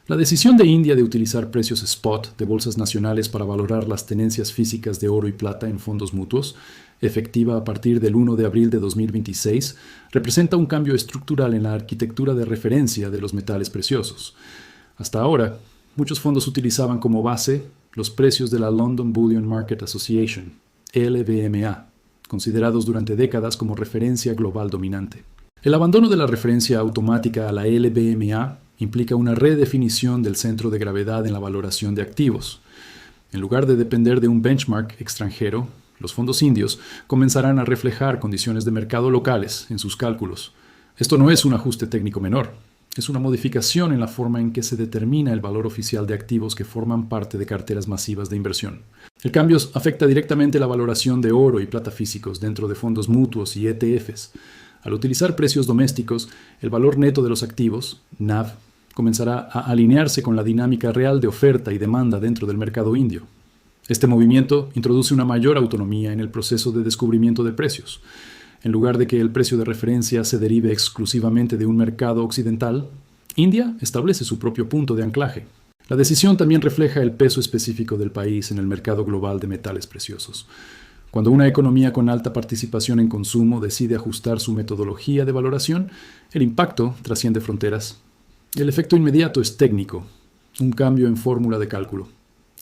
La decisión de India de utilizar precios spot de bolsas nacionales para valorar las tenencias físicas de oro y plata en fondos mutuos, efectiva a partir del 1 de abril de 2026, representa un cambio estructural en la arquitectura de referencia de los metales preciosos. Hasta ahora, muchos fondos utilizaban como base los precios de la London Bullion Market Association, LBMA, considerados durante décadas como referencia global dominante. El abandono de la referencia automática a la LBMA implica una redefinición del centro de gravedad en la valoración de activos. En lugar de depender de un benchmark extranjero, los fondos indios comenzarán a reflejar condiciones de mercado locales en sus cálculos. Esto no es un ajuste técnico menor, es una modificación en la forma en que se determina el valor oficial de activos que forman parte de carteras masivas de inversión. El cambio afecta directamente la valoración de oro y plata físicos dentro de fondos mutuos y ETFs. Al utilizar precios domésticos, el valor neto de los activos, NAV, comenzará a alinearse con la dinámica real de oferta y demanda dentro del mercado indio. Este movimiento introduce una mayor autonomía en el proceso de descubrimiento de precios. En lugar de que el precio de referencia se derive exclusivamente de un mercado occidental, India establece su propio punto de anclaje. La decisión también refleja el peso específico del país en el mercado global de metales preciosos. Cuando una economía con alta participación en consumo decide ajustar su metodología de valoración, el impacto trasciende fronteras. El efecto inmediato es técnico, un cambio en fórmula de cálculo.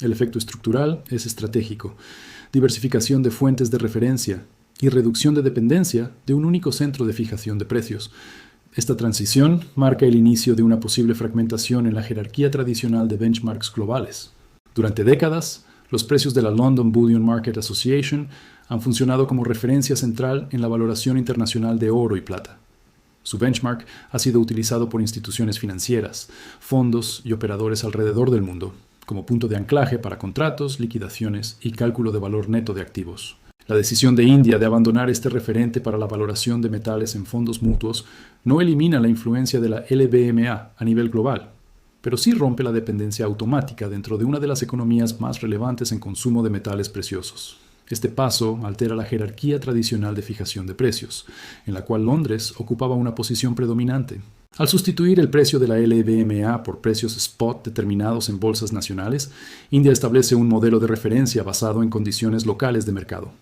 El efecto estructural es estratégico, diversificación de fuentes de referencia y reducción de dependencia de un único centro de fijación de precios. Esta transición marca el inicio de una posible fragmentación en la jerarquía tradicional de benchmarks globales. Durante décadas, los precios de la London Bullion Market Association han funcionado como referencia central en la valoración internacional de oro y plata. Su benchmark ha sido utilizado por instituciones financieras, fondos y operadores alrededor del mundo, como punto de anclaje para contratos, liquidaciones y cálculo de valor neto de activos. La decisión de India de abandonar este referente para la valoración de metales en fondos mutuos no elimina la influencia de la LBMA a nivel global, pero sí rompe la dependencia automática dentro de una de las economías más relevantes en consumo de metales preciosos. Este paso altera la jerarquía tradicional de fijación de precios, en la cual Londres ocupaba una posición predominante. Al sustituir el precio de la LBMA por precios spot determinados en bolsas nacionales, India establece un modelo de referencia basado en condiciones locales de mercado.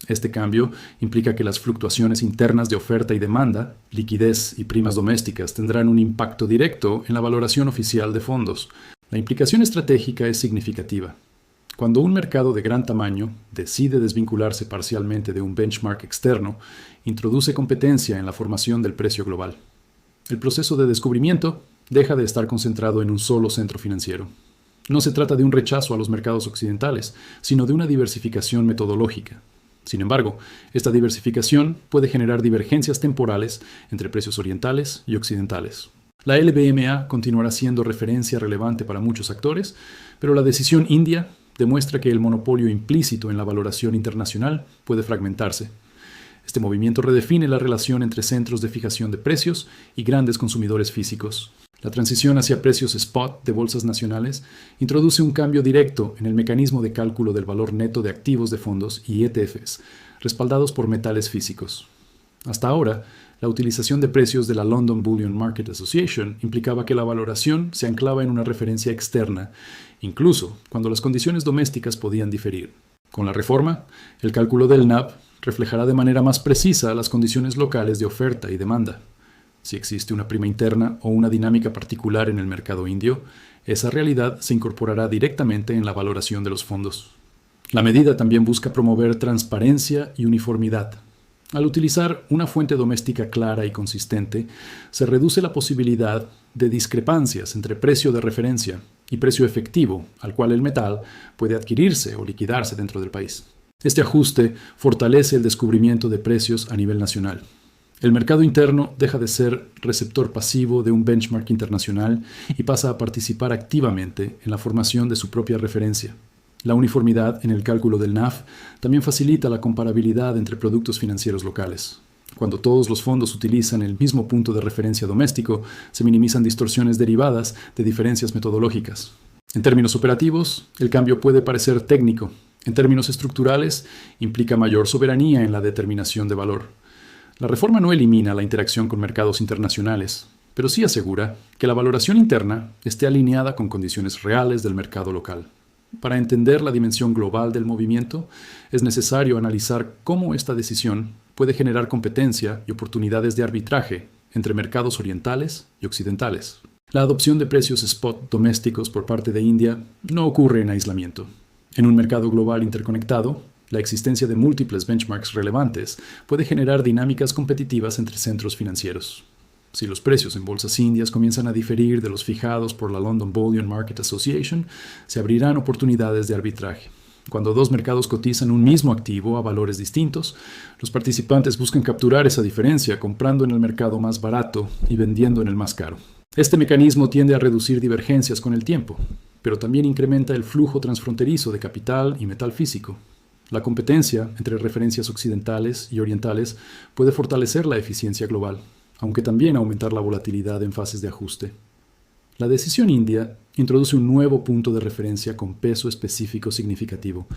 Este cambio implica que las fluctuaciones internas de oferta y demanda, liquidez y primas domésticas tendrán un impacto directo en la valoración oficial de fondos. La implicación estratégica es significativa. Cuando un mercado de gran tamaño decide desvincularse parcialmente de un benchmark externo, introduce competencia en la formación del precio global. El proceso de descubrimiento deja de estar concentrado en un solo centro financiero. No se trata de un rechazo a los mercados occidentales, sino de una diversificación metodológica. Sin embargo, esta diversificación puede generar divergencias temporales entre precios orientales y occidentales. La LBMA continuará siendo referencia relevante para muchos actores, pero la decisión india demuestra que el monopolio implícito en la valoración internacional puede fragmentarse. Este movimiento redefine la relación entre centros de fijación de precios y grandes consumidores físicos. La transición hacia precios spot de bolsas nacionales introduce un cambio directo en el mecanismo de cálculo del valor neto de activos de fondos y ETFs, respaldados por metales físicos. Hasta ahora, la utilización de precios de la London Bullion Market Association implicaba que la valoración se anclaba en una referencia externa, incluso cuando las condiciones domésticas podían diferir. Con la reforma, el cálculo del NAV reflejará de manera más precisa las condiciones locales de oferta y demanda. Si existe una prima interna o una dinámica particular en el mercado indio, esa realidad se incorporará directamente en la valoración de los fondos. La medida también busca promover transparencia y uniformidad. Al utilizar una fuente doméstica clara y consistente, se reduce la posibilidad de discrepancias entre precio de referencia y precio efectivo al cual el metal puede adquirirse o liquidarse dentro del país. Este ajuste fortalece el descubrimiento de precios a nivel nacional. El mercado interno deja de ser receptor pasivo de un benchmark internacional y pasa a participar activamente en la formación de su propia referencia. La uniformidad en el cálculo del NAV también facilita la comparabilidad entre productos financieros locales. Cuando todos los fondos utilizan el mismo punto de referencia doméstico, se minimizan distorsiones derivadas de diferencias metodológicas. En términos operativos, el cambio puede parecer técnico. En términos estructurales, implica mayor soberanía en la determinación de valor. La reforma no elimina la interacción con mercados internacionales. pero sí asegura que la valoración interna esté alineada con condiciones reales del mercado local. Para entender la dimensión global del movimiento, es necesario analizar cómo esta decisión puede generar competencia y oportunidades de arbitraje entre mercados orientales y occidentales. La adopción de precios spot domésticos por parte de India no ocurre en aislamiento. En un mercado global interconectado, la existencia de múltiples benchmarks relevantes puede generar dinámicas competitivas entre centros financieros. Si los precios en bolsas indias comienzan a diferir de los fijados por la London Bullion Market Association, se abrirán oportunidades de arbitraje. Cuando dos mercados cotizan un mismo activo a valores distintos, los participantes buscan capturar esa diferencia comprando en el mercado más barato y vendiendo en el más caro. Este mecanismo tiende a reducir divergencias con el tiempo, pero también incrementa el flujo transfronterizo de capital y metal físico. La competencia entre referencias occidentales y orientales puede fortalecer la eficiencia global, aunque también aumentar la volatilidad en fases de ajuste. La decisión india introduce un nuevo punto de referencia con peso específico significativo.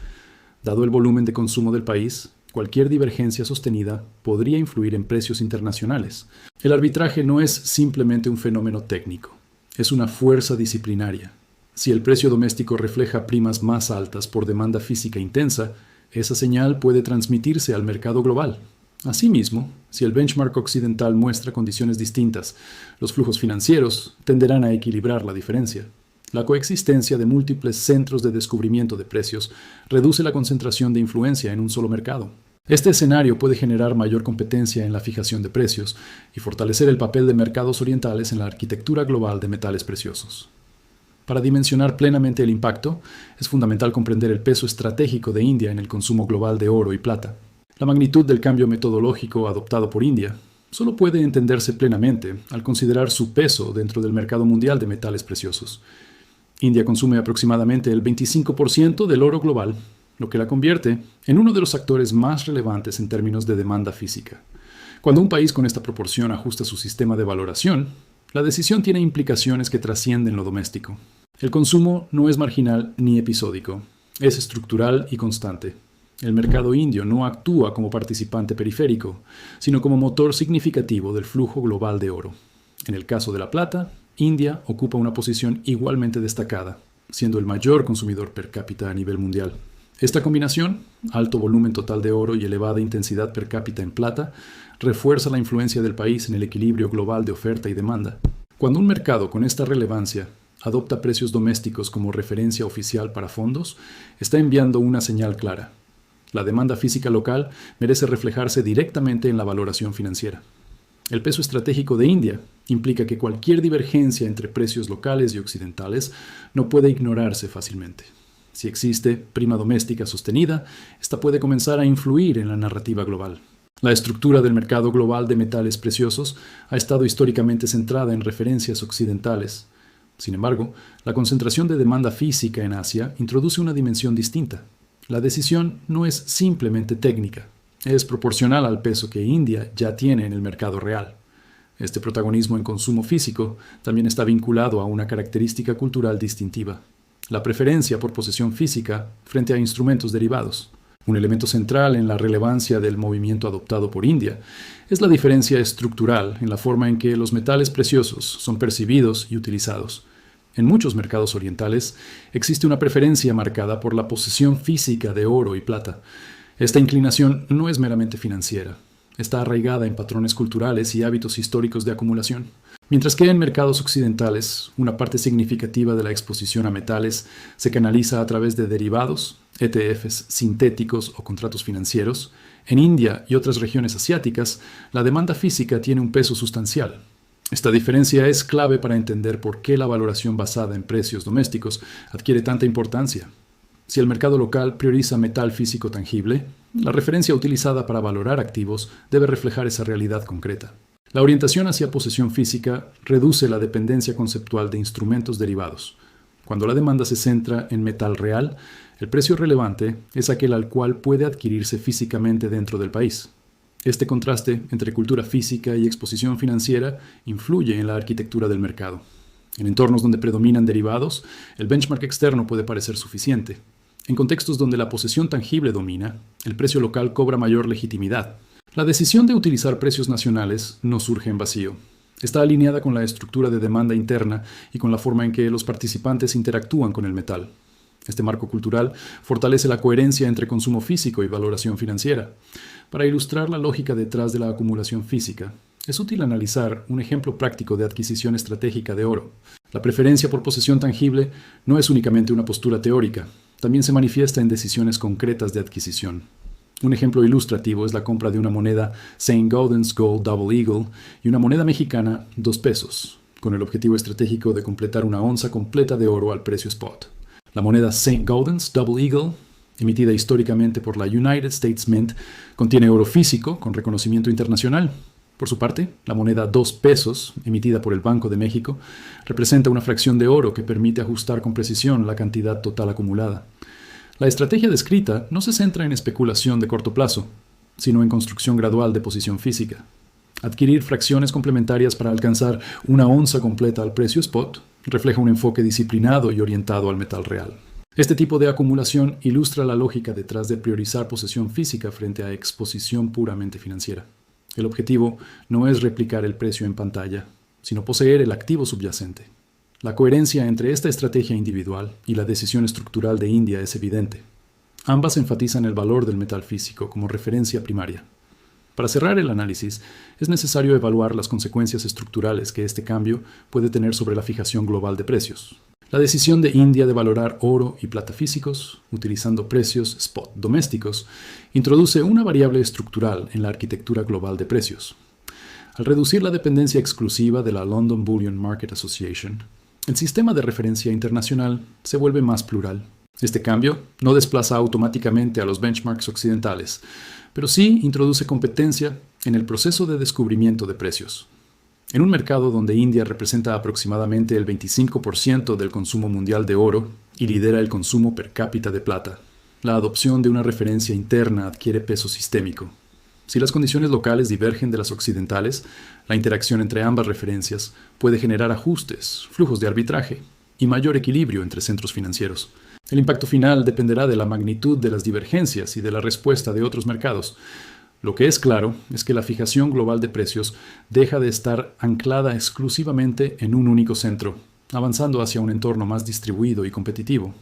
Dado el volumen de consumo del país, cualquier divergencia sostenida podría influir en precios internacionales. El arbitraje no es simplemente un fenómeno técnico, es una fuerza disciplinaria. Si el precio doméstico refleja primas más altas por demanda física intensa, esa señal puede transmitirse al mercado global. Asimismo, si el benchmark occidental muestra condiciones distintas, los flujos financieros tenderán a equilibrar la diferencia. La coexistencia de múltiples centros de descubrimiento de precios reduce la concentración de influencia en un solo mercado. Este escenario puede generar mayor competencia en la fijación de precios y fortalecer el papel de mercados orientales en la arquitectura global de metales preciosos. Para dimensionar plenamente el impacto, es fundamental comprender el peso estratégico de India en el consumo global de oro y plata. La magnitud del cambio metodológico adoptado por India solo puede entenderse plenamente al considerar su peso dentro del mercado mundial de metales preciosos. India consume aproximadamente el 25% del oro global, lo que la convierte en uno de los actores más relevantes en términos de demanda física. Cuando un país con esta proporción ajusta su sistema de valoración, la decisión tiene implicaciones que trascienden lo doméstico. El consumo no es marginal ni episódico, es estructural y constante. El mercado indio no actúa como participante periférico, sino como motor significativo del flujo global de oro. En el caso de la plata, India ocupa una posición igualmente destacada, siendo el mayor consumidor per cápita a nivel mundial. Esta combinación, alto volumen total de oro y elevada intensidad per cápita en plata, refuerza la influencia del país en el equilibrio global de oferta y demanda. Cuando un mercado con esta relevancia adopta precios domésticos como referencia oficial para fondos, está enviando una señal clara. La demanda física local merece reflejarse directamente en la valoración financiera. El peso estratégico de India implica que cualquier divergencia entre precios locales y occidentales no puede ignorarse fácilmente. Si existe prima doméstica sostenida, esta puede comenzar a influir en la narrativa global. La estructura del mercado global de metales preciosos ha estado históricamente centrada en referencias occidentales. Sin embargo, la concentración de demanda física en Asia introduce una dimensión distinta. La decisión no es simplemente técnica, es proporcional al peso que India ya tiene en el mercado real. Este protagonismo en consumo físico también está vinculado a una característica cultural distintiva: la preferencia por posesión física frente a instrumentos derivados. Un elemento central en la relevancia del movimiento adoptado por India es la diferencia estructural en la forma en que los metales preciosos son percibidos y utilizados. En muchos mercados orientales existe una preferencia marcada por la posesión física de oro y plata. Esta inclinación no es meramente financiera, está arraigada en patrones culturales y hábitos históricos de acumulación. Mientras que en mercados occidentales, una parte significativa de la exposición a metales se canaliza a través de derivados, ETFs sintéticos o contratos financieros, en India y otras regiones asiáticas, la demanda física tiene un peso sustancial. Esta diferencia es clave para entender por qué la valoración basada en precios domésticos adquiere tanta importancia. Si el mercado local prioriza metal físico tangible, la referencia utilizada para valorar activos debe reflejar esa realidad concreta. La orientación hacia posesión física reduce la dependencia conceptual de instrumentos derivados. Cuando la demanda se centra en metal real, el precio relevante es aquel al cual puede adquirirse físicamente dentro del país. Este contraste entre cultura física y exposición financiera influye en la arquitectura del mercado. En entornos donde predominan derivados, el benchmark externo puede parecer suficiente. En contextos donde la posesión tangible domina, el precio local cobra mayor legitimidad. La decisión de utilizar precios nacionales no surge en vacío. Está alineada con la estructura de demanda interna y con la forma en que los participantes interactúan con el metal. Este marco cultural fortalece la coherencia entre consumo físico y valoración financiera. Para ilustrar la lógica detrás de la acumulación física, es útil analizar un ejemplo práctico de adquisición estratégica de oro. La preferencia por posesión tangible no es únicamente una postura teórica, también se manifiesta en decisiones concretas de adquisición. Un ejemplo ilustrativo es la compra de una moneda St. Gaudens Gold Double Eagle y una moneda mexicana 2 pesos, con el objetivo estratégico de completar una onza completa de oro al precio spot. La moneda St. Gaudens Double Eagle, emitida históricamente por la United States Mint, contiene oro físico con reconocimiento internacional. Por su parte, la moneda 2 pesos, emitida por el Banco de México, representa una fracción de oro que permite ajustar con precisión la cantidad total acumulada. La estrategia descrita no se centra en especulación de corto plazo, sino en construcción gradual de posición física. Adquirir fracciones complementarias para alcanzar una onza completa al precio spot refleja un enfoque disciplinado y orientado al metal real. Este tipo de acumulación ilustra la lógica detrás de priorizar posesión física frente a exposición puramente financiera. El objetivo no es replicar el precio en pantalla, sino poseer el activo subyacente. La coherencia entre esta estrategia individual y la decisión estructural de India es evidente. Ambas enfatizan el valor del metal físico como referencia primaria. Para cerrar el análisis, es necesario evaluar las consecuencias estructurales que este cambio puede tener sobre la fijación global de precios. La decisión de India de valorar oro y plata físicos, utilizando precios spot domésticos, introduce una variable estructural en la arquitectura global de precios. Al reducir la dependencia exclusiva de la London Bullion Market Association, el sistema de referencia internacional se vuelve más plural. Este cambio no desplaza automáticamente a los benchmarks occidentales, pero sí introduce competencia en el proceso de descubrimiento de precios. En un mercado donde India representa aproximadamente el 25% del consumo mundial de oro y lidera el consumo per cápita de plata, la adopción de una referencia interna adquiere peso sistémico. Si las condiciones locales divergen de las occidentales, la interacción entre ambas referencias puede generar ajustes, flujos de arbitraje y mayor equilibrio entre centros financieros. El impacto final dependerá de la magnitud de las divergencias y de la respuesta de otros mercados. Lo que es claro es que la fijación global de precios deja de estar anclada exclusivamente en un único centro, avanzando hacia un entorno más distribuido y competitivo.